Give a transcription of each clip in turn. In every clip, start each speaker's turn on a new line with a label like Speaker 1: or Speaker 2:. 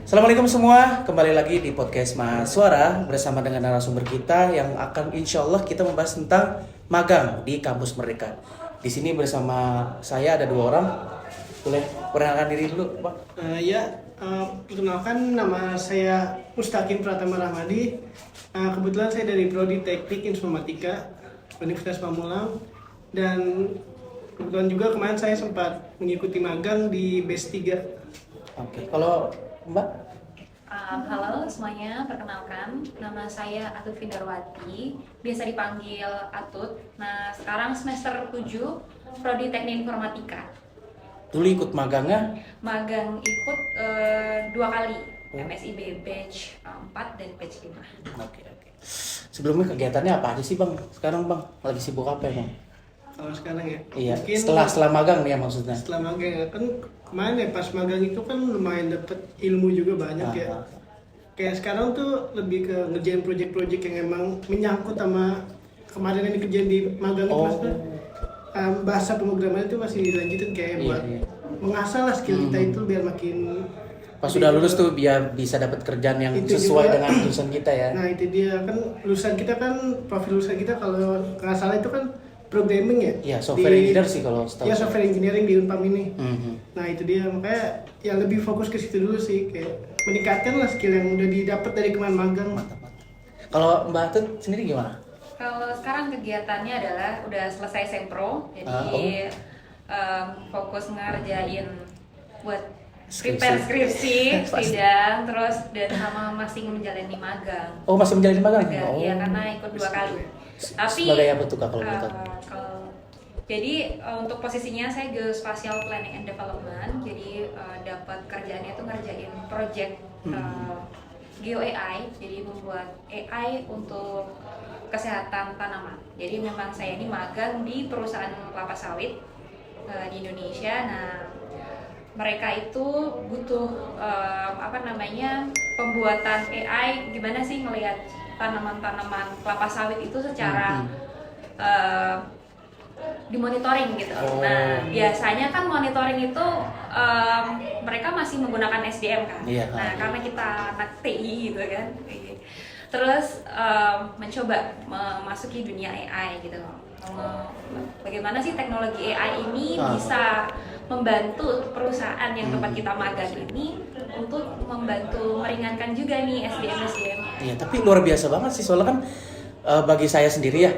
Speaker 1: Assalamualaikum semua, kembali lagi di podcast Mahasuara bersama dengan narasumber kita yang akan insya Allah kita membahas tentang magang di kampus Merdeka. Di sini bersama saya ada dua orang. Boleh perkenalkan diri dulu, Pak?
Speaker 2: Perkenalkan nama saya Mustaqim Pratama Rahmadi. Kebetulan saya dari Prodi Teknik Informatika Universitas Pamulang, dan kebetulan juga kemarin saya sempat mengikuti magang di BES 3.
Speaker 1: Oke, kalau Mbak?
Speaker 3: Halo semuanya, perkenalkan nama saya Atut Findarwati, biasa dipanggil Atut. Nah, sekarang semester 7 Prodi Teknik Informatika.
Speaker 1: Dulu ikut magangnya?
Speaker 3: Magang ikut 2 kali, MSIB batch 4 dan batch 5.
Speaker 1: Oke. Sebelumnya kegiatannya apa aja sih Bang? Sekarang Bang, lagi sibuk apa ya Bang?
Speaker 2: Kalau sekarang ya,
Speaker 1: Iya,
Speaker 2: mungkin
Speaker 1: setelah magang nih ya maksudnya.
Speaker 2: setelah magang ya, kan kemarin ya pas magang itu kan lumayan dapet ilmu juga banyak ya. Kayak sekarang tuh lebih ke ngerjain project-project yang emang menyangkut sama kemarin yang dikerjain di magang itu. Maksudnya bahasa pemrograman itu masih dilanjutin kayak buat mengasah lah skill kita itu biar makin
Speaker 1: Pas sudah lulus tuh biar bisa dapat kerjaan yang
Speaker 2: Itu
Speaker 1: sesuai
Speaker 2: juga.
Speaker 1: dengan jurusan kita ya.
Speaker 2: Nah itu dia kan lulusan kita kan, profil lulusan kita kalau nggak salah itu kan programming ya.
Speaker 1: Iya, software engineer sih kalau setahu
Speaker 2: Ya
Speaker 1: saya.
Speaker 2: software engineering di Unpam ini.
Speaker 1: Mhm.
Speaker 2: Nah itu dia, makanya ya lebih fokus ke situ dulu sih, kayak meningkatkan lah skill yang udah didapat dari kemarin magang.
Speaker 1: Mantap. Kalau Mbak Tut sendiri gimana?
Speaker 3: Kalau sekarang kegiatannya adalah udah selesai sempro, jadi fokus ngerjain buat prepare skripsi, sidang, terus dan sama masih menjalani magang.
Speaker 1: Oh, masih menjalani magang?
Speaker 3: Iya, karena ikut 2 kali. Tapi
Speaker 1: Sebagai apa tuh Kak kalau boleh tahu?
Speaker 3: jadi untuk posisinya saya Geospatial Planning and Development. Jadi dapat kerjaannya itu ngerjain project Geo AI. Jadi membuat AI untuk kesehatan tanaman. Jadi memang saya ini magang di perusahaan kelapa sawit di Indonesia. Nah, mereka itu butuh pembuatan AI, gimana sih ngelihat tanaman-tanaman kelapa sawit itu secara dimonitoring gitu. Nah, biasanya kan monitoring itu mereka masih menggunakan SDM kan.
Speaker 1: Iya.
Speaker 3: Nah, karena kita anak TI gitu kan. Terus mencoba memasuki dunia AI gitu. Bagaimana sih teknologi AI ini bisa membantu perusahaan yang tempat kita magang ini untuk membantu meringankan juga nih SDM.
Speaker 1: Iya, tapi luar biasa banget sih soalnya kan bagi saya sendiri ya,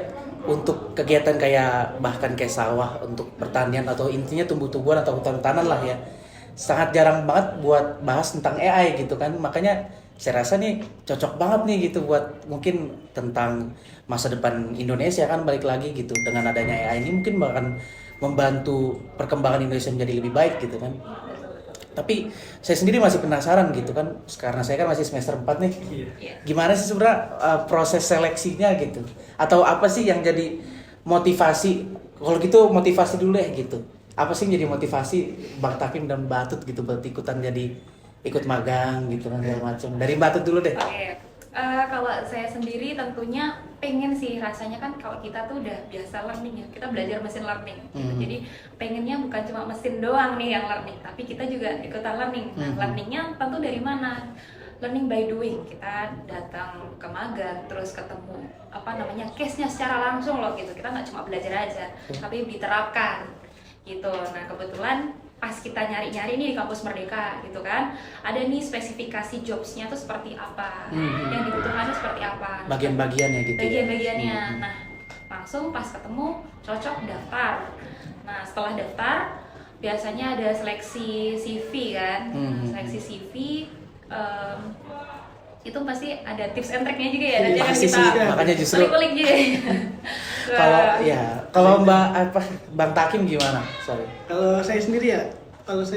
Speaker 1: untuk kegiatan kayak bahkan kayak sawah untuk pertanian atau intinya tumbuh-tumbuhan atau hutan-hutanan lah ya, sangat jarang banget buat bahas tentang AI gitu kan. Makanya saya rasa nih cocok banget nih gitu buat mungkin tentang masa depan Indonesia kan, balik lagi gitu dengan adanya AI ini mungkin bahkan membantu perkembangan Indonesia menjadi lebih baik gitu kan. Tapi saya sendiri masih penasaran gitu kan, karena saya kan masih semester 4 nih. Gimana sih sebenarnya proses seleksinya gitu? Atau apa sih yang jadi motivasi? Kalau gitu motivasi dulu ya gitu. Apa sih yang jadi motivasi Bang Takim dan Mbak Atut gitu buat ikutan jadi ikut magang gitu kan segala macam. Dari Mbak Atut dulu deh.
Speaker 3: Oke. Kalau saya sendiri tentunya pengen sih, rasanya kan kalau kita tuh udah biasa learning ya, kita belajar mesin learning gitu. Jadi pengennya bukan cuma mesin doang nih yang learning, tapi kita juga ikutan learning. Nah, learningnya tentu dari mana? Learning by doing. Kita datang ke magang, terus ketemu case-nya secara langsung loh gitu. Kita nggak cuma belajar aja, tapi diterapkan gitu. Nah, kebetulan pas kita nyari-nyari nih di kampus Merdeka gitu kan, ada nih spesifikasi jobsnya tuh seperti apa, yang dibutuhkannya seperti apa,
Speaker 1: Bagian-bagiannya gitu.
Speaker 3: bagian-bagiannya. Nah, langsung pas ketemu cocok daftar. Nah, setelah daftar biasanya ada seleksi CV kan. Seleksi CV itu pasti ada tips and tricknya juga ya, nanti akan
Speaker 1: Pasti
Speaker 3: kita
Speaker 1: sih, makanya justru
Speaker 3: kulik-kulik juga.
Speaker 1: kalau Bang Takim gimana? Sorry.
Speaker 2: Kalau saya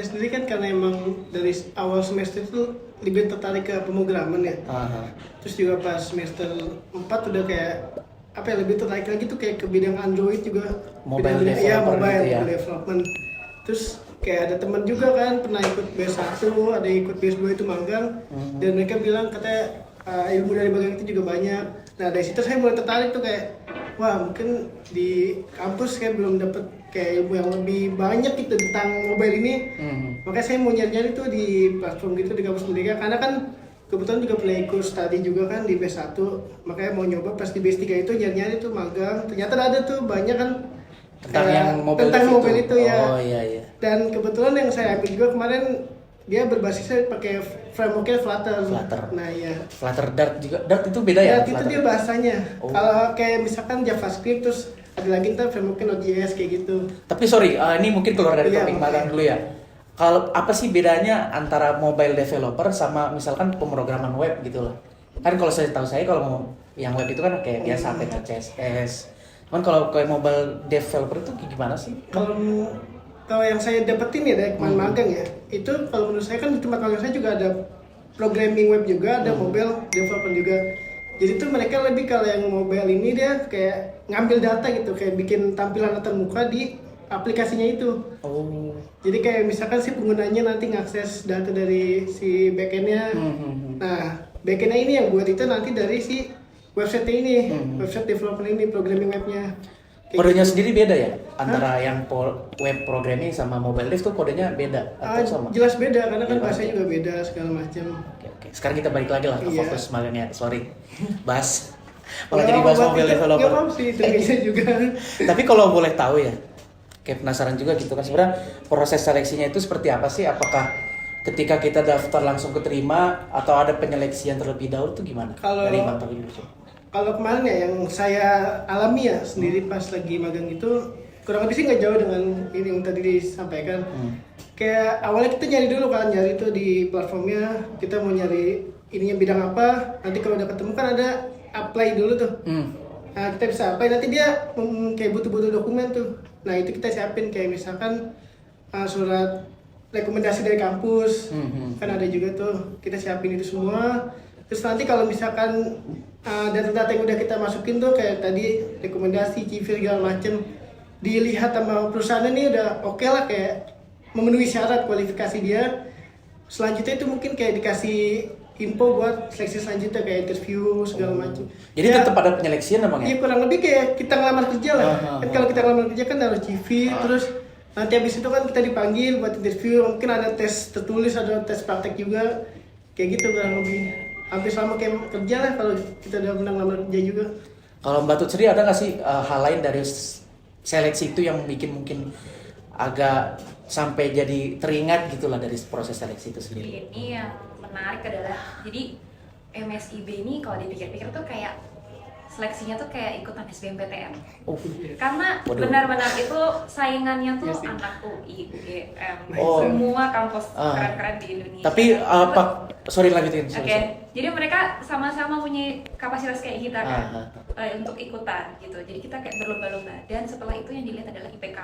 Speaker 2: sendiri kan karena emang dari awal semester itu lebih tertarik ke pemrograman ya. Terus juga pas semester 4 udah kayak lebih tertarik lagi tuh kayak ke bidang Android juga,
Speaker 1: Mobile
Speaker 2: bidang
Speaker 1: developer gitu ya.
Speaker 2: development. Terus kayak ada teman juga kan pernah ikut BS1, ada yang ikut BS2 itu magang, dan mereka bilang katanya ilmu dari magang itu juga banyak. Nah dari situ saya mulai tertarik tuh kayak wah mungkin di kampus kayak belum dapet kayak ilmu yang lebih banyak gitu tentang mobile ini. Makanya saya mau nyari-nyari tuh di platform gitu di kampus Merdeka, karena kan kebetulan juga punya ikut studi juga kan di B1, makanya mau nyoba pas di B3 itu nyari-nyari tuh magang, ternyata ada tuh banyak kan
Speaker 1: Tentang
Speaker 2: kayak
Speaker 1: yang mobile
Speaker 2: tentang
Speaker 1: dev
Speaker 2: mobile itu ya.
Speaker 1: Oh iya iya.
Speaker 2: Dan kebetulan yang saya ambil juga kemarin dia berbasisnya pakai frameworknya Flutter.
Speaker 1: Flutter.
Speaker 2: Nah iya.
Speaker 1: Flutter Dart juga. Dart itu beda ya?
Speaker 2: Dart itu
Speaker 1: Flutter?
Speaker 2: dia bahasanya.
Speaker 1: Oh.
Speaker 2: Kalau kayak misalkan JavaScript terus ada lagi ntar frameworknya Node.js kayak gitu.
Speaker 1: Tapi sorry, ini mungkin keluar dari
Speaker 2: Iya,
Speaker 1: topik
Speaker 2: oke.
Speaker 1: magang dulu ya. Kalau apa sih bedanya antara mobile developer sama misalkan pemrograman web gitu loh? Kan kalau saya tahu saya kalau mau yang web itu kan kayak biasa pakai CSS. Cuman kalau kayak mobile developer itu gimana sih?
Speaker 2: Kalau yang saya dapetin ya dari kemarin magang ya, itu kalau menurut saya kan di tempat magang saya juga ada programming web juga, ada mobile developer juga. Jadi tuh mereka lebih kalau yang mobile ini dia kayak ngambil data gitu, kayak bikin tampilan latar muka di aplikasinya itu.
Speaker 1: Oh.
Speaker 2: Jadi kayak misalkan si penggunanya nanti ngakses data dari si backendnya. Nah, backendnya ini yang buat itu nanti dari si website ini, website developer ini, programming webnya. Kayak
Speaker 1: Kodenya
Speaker 2: gitu.
Speaker 1: sendiri beda ya? Antara yang web programming sama mobile dev tuh kodenya beda atau sama?
Speaker 2: Jelas beda karena kan
Speaker 1: Beda.
Speaker 2: bahasanya juga beda segala macam.
Speaker 1: Oke. Sekarang kita balik lagi lah ke
Speaker 2: Iya.
Speaker 1: fokus magangnya. Sorry. Bahas. Malah
Speaker 2: Nggak
Speaker 1: jadi bahas
Speaker 2: apa-apa,
Speaker 1: mobile
Speaker 2: kita-
Speaker 1: developer.
Speaker 2: nggak apa-apa sih, itu bisa juga.
Speaker 1: Tapi kalau boleh tahu ya, kayak penasaran juga gitu kan sebenarnya proses seleksinya itu seperti apa sih? Apakah ketika kita daftar langsung keterima atau ada penyeleksian terlebih dahulu tuh gimana?
Speaker 2: Kalau-
Speaker 1: Dari Bang Tauhid dulu.
Speaker 2: Kalau kemarin ya yang saya alami ya sendiri pas lagi magang itu kurang lebih sih nggak jauh dengan ini yang tadi disampaikan. Kayak awalnya kita nyari dulu kan, nyari itu di platformnya, kita mau nyari ininya bidang apa. Nanti kalau udah ketemu kan ada apply dulu tuh. Nah kita bisa apply, nanti dia kayak butuh-butuh dokumen tuh. Nah itu kita siapin kayak misalkan surat rekomendasi dari kampus, kan ada juga tuh, kita siapin itu semua. Terus nanti kalau misalkan data-data yang udah kita masukin tuh kayak tadi rekomendasi, CV segala macem, dilihat sama perusahaan ini udah oke lah, kayak memenuhi syarat kualifikasi dia. Selanjutnya itu mungkin kayak dikasih info buat seleksi selanjutnya kayak interview segala macam.
Speaker 1: Jadi
Speaker 2: Ya,
Speaker 1: tetap ada penyeleksian emang
Speaker 2: iya
Speaker 1: ya?
Speaker 2: kurang lebih kayak kita ngelamar kerja lah. Kan kalau kita ngelamar kerja kan harus CV, terus nanti habis itu kan kita dipanggil buat interview, mungkin ada tes tertulis, ada tes praktek juga, kayak gitu kurang lebih. Hampir sama kayak kerja lah kalau kita udah pernah ngelamar kerja juga.
Speaker 1: Kalau Mbak Tutsri ada nggak sih hal lain dari seleksi itu yang bikin mungkin agak sampai jadi teringat gitulah dari proses seleksi itu sendiri?
Speaker 3: Ini yang menarik adalah jadi MSIB ini kalau dipikir-pikir tuh kayak seleksinya tuh kayak ikutan SBMPTN.
Speaker 1: Oh.
Speaker 3: Karena
Speaker 1: Waduh.
Speaker 3: benar-benar itu saingannya tuh
Speaker 2: Iya sih.
Speaker 3: anak UI, UGM,
Speaker 1: Oh.
Speaker 3: semua kampus
Speaker 1: Ah.
Speaker 3: keren-keren di Indonesia.
Speaker 1: Tapi apa? Sorry lanjutin.
Speaker 3: Oke,
Speaker 1: sorry.
Speaker 3: jadi mereka sama-sama punya kapasitas kayak kita kan untuk ikutan gitu. Jadi kita kayak berlomba-lomba. Dan setelah itu yang dilihat adalah IPK.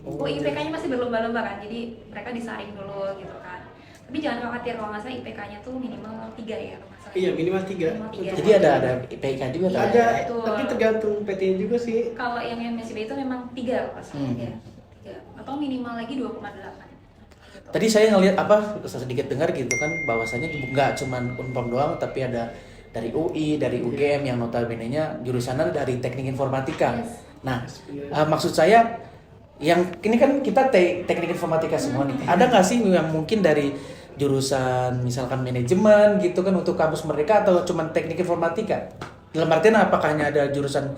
Speaker 3: Oh, IPK-nya masih berlomba-lomba kan. Jadi mereka disaring dulu gitu kan. Tapi jangan khawatir, kalau nggak salah IPK-nya tuh minimal 3 ya kalau nggak salah.
Speaker 2: Iya minimal 3.
Speaker 3: Minimal 3.
Speaker 1: Jadi ada IPK juga kan?
Speaker 2: Ada,
Speaker 3: Betul.
Speaker 2: tapi tergantung PT juga sih.
Speaker 3: Kalau yang MSIB itu memang 3 kalau nggak salah.
Speaker 1: Hmm.
Speaker 3: 3. Atau minimal lagi 2,8. Gitu.
Speaker 1: Tadi saya ngelihat sedikit dengar gitu kan bahwasanya nggak cuman Unpam doang tapi ada dari UI, dari UGM yang notabene-nya jurusannya dari teknik informatika.
Speaker 3: Yes.
Speaker 1: Nah, maksud saya yang ini kan kita teknik informatika semua nih. Ada nggak sih yang mungkin dari jurusan misalkan manajemen gitu kan untuk kampus mereka atau cuman teknik informatika? Dalam artian apakah hanya ada jurusan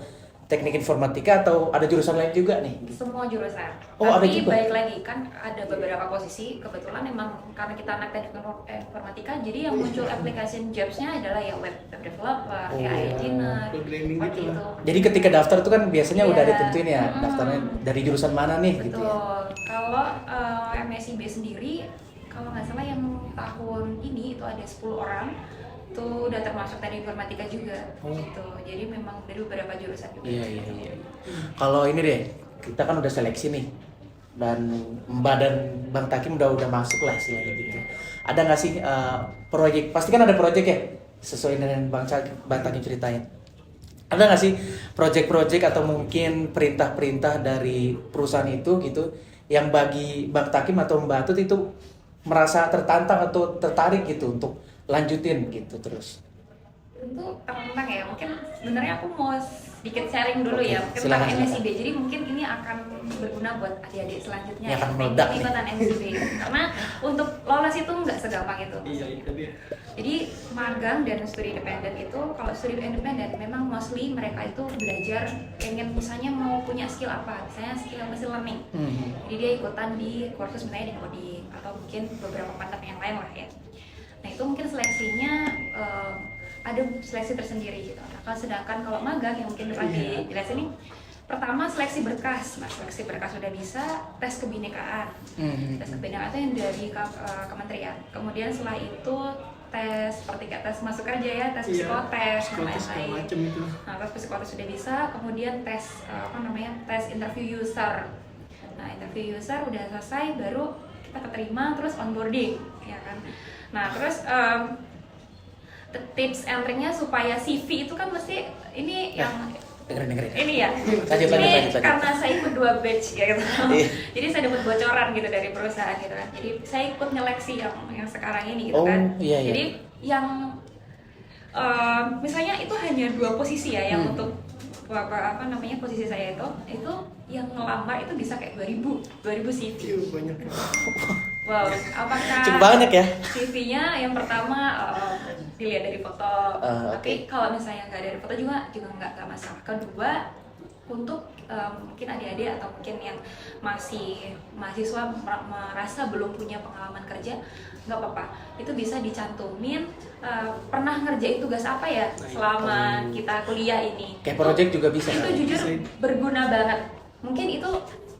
Speaker 1: teknik informatika atau ada jurusan lain juga nih?
Speaker 3: Semua jurusan.
Speaker 1: Oh, ada
Speaker 3: Tapi
Speaker 1: juga?
Speaker 3: baik lagi kan ada beberapa posisi kebetulan memang karena kita anak teknik informatika, jadi yang muncul application jobs-nya adalah ya web developer,
Speaker 1: Oh.
Speaker 3: AI engineer,
Speaker 2: Programming
Speaker 3: seperti
Speaker 2: gitu
Speaker 3: itu.
Speaker 1: Jadi ketika daftar itu kan biasanya udah
Speaker 3: Iya.
Speaker 1: ditentuin ya daftarnya dari jurusan mana nih gitu ya.
Speaker 3: Betul. Kalau MSIB sendiri, kalau nggak salah yang tahun ini itu ada 10 orang tuh udah termasuk teknik informatika juga gitu. Jadi memang dari beberapa jurusan juga.
Speaker 1: Iya iya iya. Kalau ini deh, kita kan udah seleksi nih dan Mbak dan Bang Takim udah masuk lah istilahnya gitu. Ada nggak sih proyek? Pasti kan ada proyek ya, sesuai dengan Bang Takim ceritain. Ada nggak sih proyek-proyek atau mungkin perintah-perintah dari perusahaan itu gitu yang bagi Bang Takim atau Mbak Tut itu merasa tertantang atau tertarik gitu untuk lanjutin gitu terus?
Speaker 3: Tentu tertentang ya, mungkin sebenarnya aku mau sedikit sharing dulu
Speaker 1: Oke,
Speaker 3: ya
Speaker 1: silakan,
Speaker 3: tentang
Speaker 1: silakan.
Speaker 3: MSIB. Jadi mungkin ini akan berguna buat adik-adik selanjutnya
Speaker 1: Yang akan
Speaker 3: yang
Speaker 1: meledak
Speaker 3: pengen
Speaker 1: nih.
Speaker 3: ikutan MSIB. Karena untuk lolos itu nggak segampang itu.
Speaker 2: Iya, itu dia.
Speaker 3: Jadi magang dan studi independen itu, kalau studi independen memang mostly mereka itu belajar pengen misalnya mau punya skill apa, misalnya skill machine learning. Jadi dia ikutan di kursus misalnya di coding atau mungkin beberapa mata yang lain lah ya. Nah itu mungkin seleksinya ada seleksi tersendiri gitu. Nah, sedangkan kalau magang yang mungkin lagi dijelasin nih, pertama seleksi berkas. Nah seleksi berkas sudah bisa, tes kebinekaan. Tes kebinekaan itu yang dari kementerian. Kemudian setelah itu tes seperti kayak tes masuk kerja ya, tes psikotes dan
Speaker 2: psikotes segala
Speaker 3: lain-lain.
Speaker 2: macam itu.
Speaker 3: Nah, tes psikotes sudah bisa, kemudian tes tes interview user. Nah, interview user udah selesai, baru kita keterima, terus onboarding, ya kan. Nah, terus tips and triknya supaya CV itu kan mesti ini yang
Speaker 1: dengerin.
Speaker 3: ini ya.
Speaker 1: Lanjut.
Speaker 3: Karena saya ikut 2 batch ya gitu.
Speaker 1: Iya.
Speaker 3: Jadi saya dapat bocoran gitu dari perusahaan gitu kan. Jadi saya ikut nyeleksi yang sekarang ini gitu
Speaker 1: Oh,
Speaker 3: kan.
Speaker 1: iya.
Speaker 3: Jadi yang misalnya itu hanya 2 posisi ya yang untuk posisi saya itu yang ngelamar itu bisa kayak 2000 CV.
Speaker 2: Iya, banyak.
Speaker 3: Wow, apakah
Speaker 1: Cukup banyak ya.
Speaker 3: CV-nya yang pertama dilihat dari foto, tapi
Speaker 1: Oke.
Speaker 3: kalau misalnya nggak dari foto juga nggak masalah. Kedua, untuk mungkin adik-adik atau mungkin yang masih mahasiswa merasa belum punya pengalaman kerja, nggak apa-apa. Itu bisa dicantumin pernah ngerjain tugas apa ya selama kita kuliah ini.
Speaker 1: Kayak project juga bisa.
Speaker 3: Itu jujur berguna banget. Mungkin itu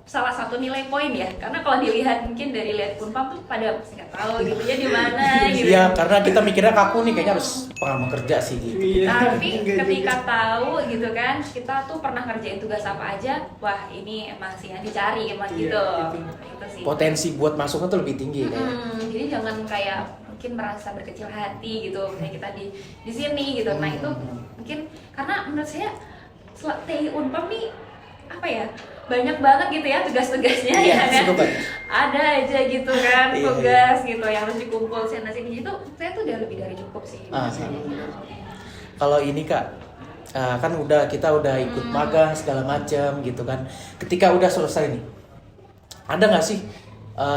Speaker 3: salah satu nilai poin ya, karena kalau dilihat mungkin dari lihat Unpam tuh pada nggak tahu gitu ya di mana gitu.
Speaker 1: Iya, karena kita mikirnya kaku nih, kayaknya harus pengalaman kerja sih gitu.
Speaker 2: Iya.
Speaker 3: Tapi
Speaker 2: Enggak
Speaker 3: ketika
Speaker 2: juga.
Speaker 3: tahu gitu kan, kita tuh pernah ngerjain tugas apa aja, wah ini emang sih yang dicari emang
Speaker 2: Iya,
Speaker 3: gitu.
Speaker 2: gitu.
Speaker 3: Itu sih.
Speaker 1: Potensi buat masuknya tuh lebih tinggi kayak.
Speaker 3: Jadi jangan kayak mungkin merasa berkecil hati gitu, kayak kita di sini gitu. Nah itu mungkin karena menurut saya TI Unpam nih apa ya, banyak banget gitu ya tugas-tugasnya
Speaker 1: Iya,
Speaker 3: ya kan.
Speaker 1: cukup banyak.
Speaker 3: Ada aja gitu kan
Speaker 1: Iya,
Speaker 3: tugas gitu yang harus dikumpul sana sini itu saya tuh udah lebih dari cukup sih.
Speaker 1: Kalau ini Kak, kan kita udah ikut magang segala macam gitu kan. Ketika udah selesai nih, ada nggak sih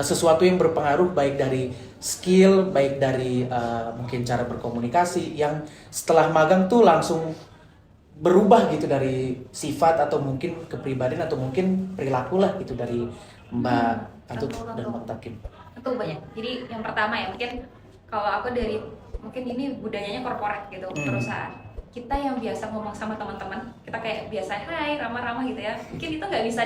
Speaker 1: sesuatu yang berpengaruh baik dari skill, baik dari mungkin cara berkomunikasi yang setelah magang tuh langsung berubah gitu dari sifat atau mungkin kepribadian atau mungkin perilaku lah gitu dari Mbak Antut dan Bang Takim.
Speaker 3: Itu banyak. Jadi yang pertama ya mungkin kalau aku dari mungkin ini budayanya korporat gitu perusahaan. Kita yang biasa ngomong sama teman-teman, kita kayak biasa hai ramah-ramah gitu ya. Mungkin itu nggak bisa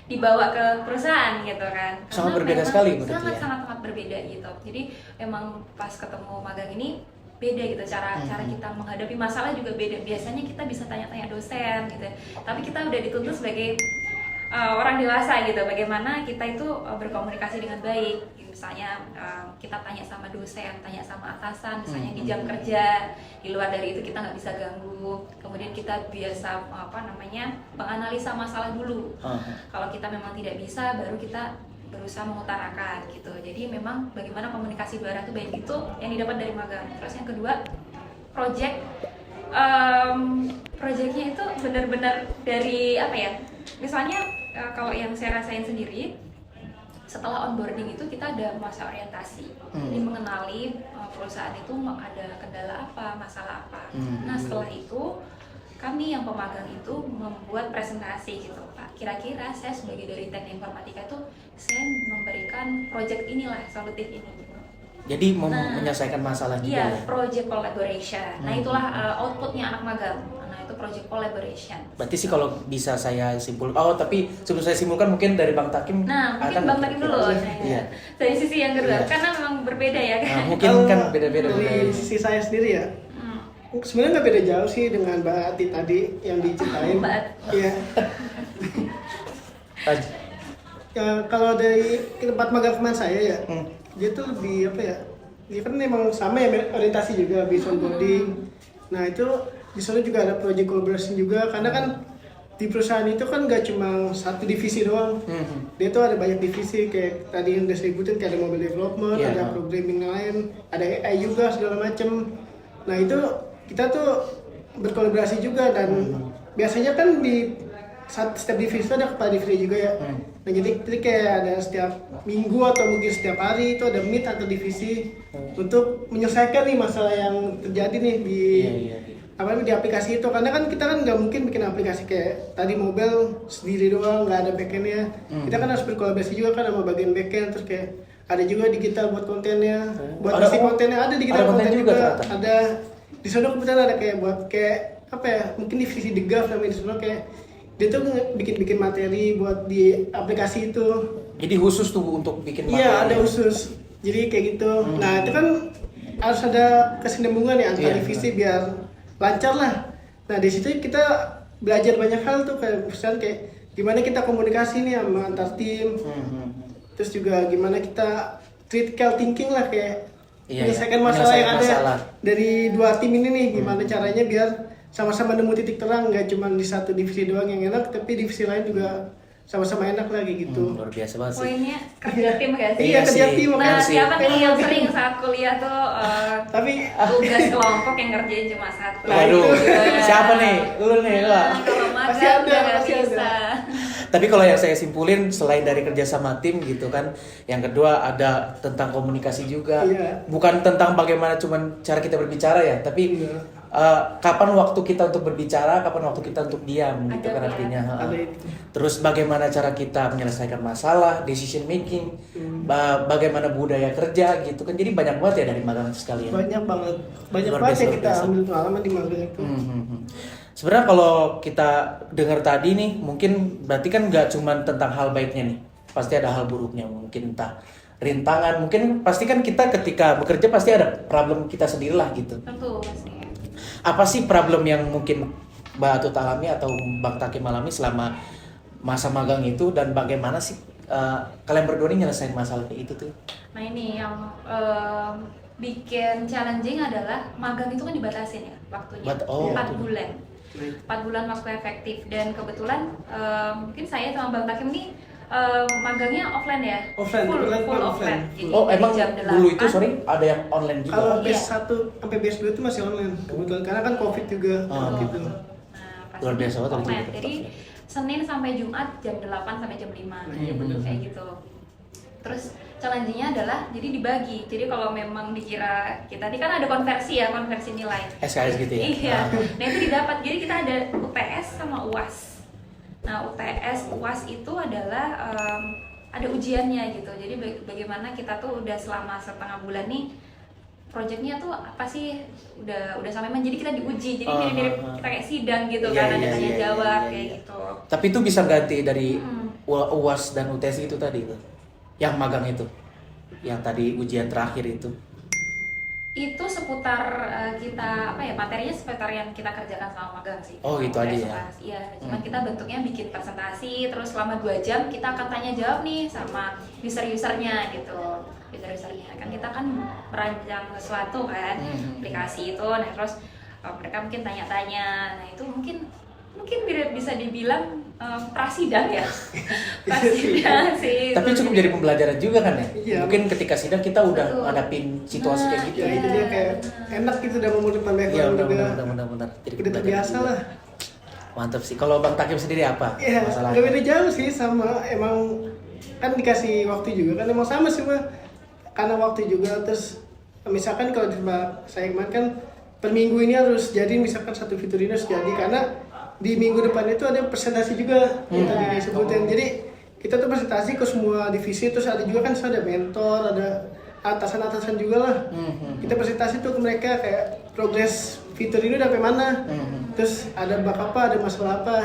Speaker 3: dibawa ke perusahaan gitu kan.
Speaker 1: Sangat
Speaker 3: Karena
Speaker 1: berbeda
Speaker 3: memang
Speaker 1: sekali berarti ya?
Speaker 3: sangat berbeda gitu. Jadi emang pas ketemu magang ini beda gitu cara kita menghadapi masalah juga beda. Biasanya kita bisa tanya-tanya dosen gitu, tapi kita udah dituntut sebagai orang dewasa gitu. Bagaimana kita itu berkomunikasi dengan baik. Misalnya kita tanya sama dosen, tanya sama atasan, misalnya di jam kerja. Di luar dari itu kita nggak bisa ganggu. Kemudian kita biasa menganalisa masalah dulu. Kalau kita memang tidak bisa, baru kita berusaha mengutarakan gitu. Jadi memang bagaimana komunikasi dua arah itu baik itu yang didapat dari magang. Terus yang kedua, projectnya itu benar-benar dari apa ya? Misalnya kalau yang saya rasain sendiri, setelah onboarding itu kita ada masa orientasi. Jadi mengenali perusahaan itu ada kendala apa, masalah apa. Nah setelah itu kami yang pemagang itu membuat presentasi gitu Pak. Kira-kira saya sebagai dari teknik informatika itu saya memberikan project inilah solutif ini.
Speaker 1: Jadi menyelesaikan masalah juga
Speaker 3: Iya,
Speaker 1: ya.
Speaker 3: project collaboration. Nah itulah outputnya anak magang. Nah itu project collaboration.
Speaker 1: Berarti sih kalau bisa saya simpulkan, tapi sebelum saya simpulkan mungkin dari Bang Takim.
Speaker 3: Nah mungkin Bang Takim dulu.
Speaker 1: Iya.
Speaker 3: Dari sisi yang kedua,
Speaker 1: Iya.
Speaker 3: karena memang berbeda ya kan.
Speaker 1: Nah, mungkin kan beda-beda
Speaker 2: Dari
Speaker 1: budayanya.
Speaker 2: sisi saya sendiri ya, sebenarnya nggak beda jauh sih dengan Mbak Ati tadi yang diceritain.
Speaker 3: Mbak Ati.
Speaker 2: Iya. Ya, kalau dari tempat magang teman saya ya, dia tuh lebih apa ya? Dia kan memang sama ya orientasi juga, habis onboarding. Nah itu di sana juga ada project collaboration juga, karena kan di perusahaan itu kan nggak cuma satu divisi doang. Dia tuh ada banyak divisi kayak tadi yang udah saya sebutin, kayak ada mobile development,
Speaker 1: Iya.
Speaker 2: ada programming lain, ada AI juga segala macem. Nah itu kita tuh berkolaborasi juga dan biasanya kan di setiap divisi itu ada kepala divisi juga ya. Nah jadi kayak ada setiap minggu atau mungkin setiap hari itu ada meet atau divisi untuk menyelesaikan nih masalah yang terjadi nih di apa namanya, di aplikasi itu. Karena kan kita kan nggak mungkin bikin aplikasi kayak tadi mobile sendiri doang, nggak ada backendnya. Kita kan harus berkolaborasi juga kan sama bagian backend, terus kayak ada juga digital buat kontennya, buat isi kontennya ada digital konten juga ada. Di sana kebetulan ada kayak buat kayak apa ya, mungkin divisi degaf namanya di sana, kayak dia tuh bikin materi buat di aplikasi itu.
Speaker 1: Jadi khusus tuh untuk bikin materi.
Speaker 2: Iya, ada khusus. Jadi kayak gitu. Nah, itu kan harus ada kesinambungan ya antar divisi biar lancar lah. Nah, di situ kita belajar banyak hal tuh, kayak misalnya kayak gimana kita komunikasi nih sama antar tim. Terus juga gimana kita critical thinking lah, kayak menyelesaikan masalah yang ada dari dua tim ini nih, gimana caranya biar sama-sama nemu titik terang, nggak cuma di satu divisi doang yang enak, tapi divisi lain juga sama-sama enak lagi gitu.
Speaker 1: Luar biasa banget sih.
Speaker 3: Poinnya kerja tim gak sih?
Speaker 2: Iya, kerja tim.
Speaker 3: Nah, siapa nih yang sering saat kuliah tuh
Speaker 2: tapi
Speaker 3: tugas kelompok yang ngerjain cuma satu?
Speaker 1: Waduh, siapa nih? Lu nih, lah.
Speaker 3: Kalau
Speaker 2: Pasti
Speaker 3: magang
Speaker 2: ada,
Speaker 3: nggak
Speaker 2: pasti
Speaker 3: bisa.
Speaker 1: Tapi kalau yang saya simpulin, selain dari kerja sama tim gitu kan, yang kedua ada tentang komunikasi juga. Bukan tentang bagaimana cuman cara kita berbicara ya, tapi kapan waktu kita untuk berbicara, kapan waktu kita untuk diam gitu kan artinya. Terus bagaimana cara kita menyelesaikan masalah, decision making, bagaimana budaya kerja gitu kan. Jadi banyak banget ya dari magang itu sekalian.
Speaker 2: Banyak banget
Speaker 1: Luar
Speaker 2: yang
Speaker 1: biasa,
Speaker 2: kita ambil pengalaman di magang itu.
Speaker 1: Sebenarnya kalau kita dengar tadi nih, mungkin berarti kan nggak cuma tentang hal baiknya nih, pasti ada hal buruknya, mungkin entah rintangan, mungkin pasti kan kita ketika bekerja pasti ada problem kita sendirilah gitu.
Speaker 3: Tentu pasti.
Speaker 1: Apa sih problem yang mungkin Mbak Atut alami atau Bang Takim alami selama masa magang itu, dan bagaimana sih kalian berdua ini nyelesain masalah kayak itu tuh?
Speaker 3: Nah ini yang bikin challenging adalah magang itu kan dibatasin ya waktunya, 4 bulan. 4 bulan waktu efektif, dan kebetulan mungkin saya sama Bang Takim nih magangnya offline ya, full offline. Jadi
Speaker 1: emang
Speaker 3: jam 8,
Speaker 1: dulu itu ada yang online juga?
Speaker 2: Kalau batch 1 sampai batch 2 itu masih online kebetulan, karena kan covid juga gitu.
Speaker 3: Nah,
Speaker 1: luar biasa banget
Speaker 3: offline. Jadi Senin sampai Jumat jam 8 sampai jam 5 kayak gitu. Terus challenge-nya adalah jadi dibagi. Jadi kalau memang dikira kita ini kan ada konversi nilai.
Speaker 1: SKS gitu ya?
Speaker 3: Iya. Nah itu didapat. Jadi kita ada UTS sama UAS. Nah UTS, UAS itu adalah ada ujiannya gitu. Jadi bagaimana kita tuh udah selama setengah bulan nih proyeknya tuh apa sih udah sampai mana, jadi kita diuji, jadi mirip-mirip kita kayak sidang gitu kan, ada tanya jawab kayak gitu.
Speaker 1: Tapi itu bisa ganti dari UAS dan UTS itu tadi tuh, yang magang itu, yang tadi ujian terakhir itu
Speaker 3: seputar kita apa ya, materinya seputar yang kita kerjakan selama magang sih.
Speaker 1: Oh gitu aja ya?
Speaker 3: Iya, cuma kita bentuknya bikin presentasi, terus selama 2 jam kita akan tanya jawab nih sama usernya gitu. Usernya kan kita kan merancang sesuatu kan, aplikasi itu, nah terus mereka mungkin tanya-tanya, nah itu mungkin bisa dibilang prasidang ya. Prasidang sih.
Speaker 1: Tapi cukup jadi pembelajaran juga kan ya?
Speaker 2: Iya.
Speaker 1: Mungkin ketika sidang kita udah ngadapin situasi kayak gitu.
Speaker 2: Ya itu dia kayak enak gitu, udah memudah
Speaker 1: Iya,
Speaker 2: juga.
Speaker 1: benar. Jadi
Speaker 2: udah terbiasa lah.
Speaker 1: Mantap sih. Kalau Bang Takim sendiri apa
Speaker 2: Ya,
Speaker 1: masalahnya?
Speaker 2: gak beda jauh sih, sama emang kan dikasih waktu juga kan, emang sama sih mah. Karena waktu juga, terus misalkan kalau di tempat saya kemarin kan per minggu ini harus jadi misalkan satu fitur ini harus jadi, karena di minggu depan itu ada presentasi juga yang tadi disebutin. Jadi kita tuh presentasi ke semua divisi, terus ada juga kan ada mentor, ada atasan-atasan juga lah. Kita presentasi tuh ke mereka kayak progres fitur ini udah sampai mana, terus ada bug apa, ada masalah apa.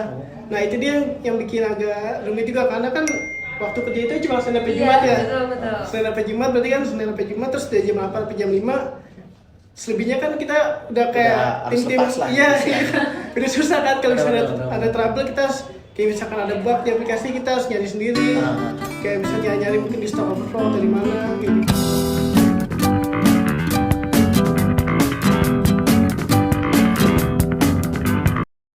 Speaker 2: Nah itu dia yang bikin agak rumit juga, karena kan waktu kerja itu cuma Senin sampai Jumat ya.
Speaker 3: Betul.
Speaker 2: Senin sampai Jumat berarti kan Senin sampai Jumat, terus dari jam 8 sampai jam 5. Selebihnya kan kita udah kayak tim-tim, iya, udah susah kan kalau misalnya ada trouble, kita harus kayak misalkan ada bug di aplikasi kita harus nyari sendiri, kayak misalnya nyari mungkin di Stack Overflow atau di mana gitu.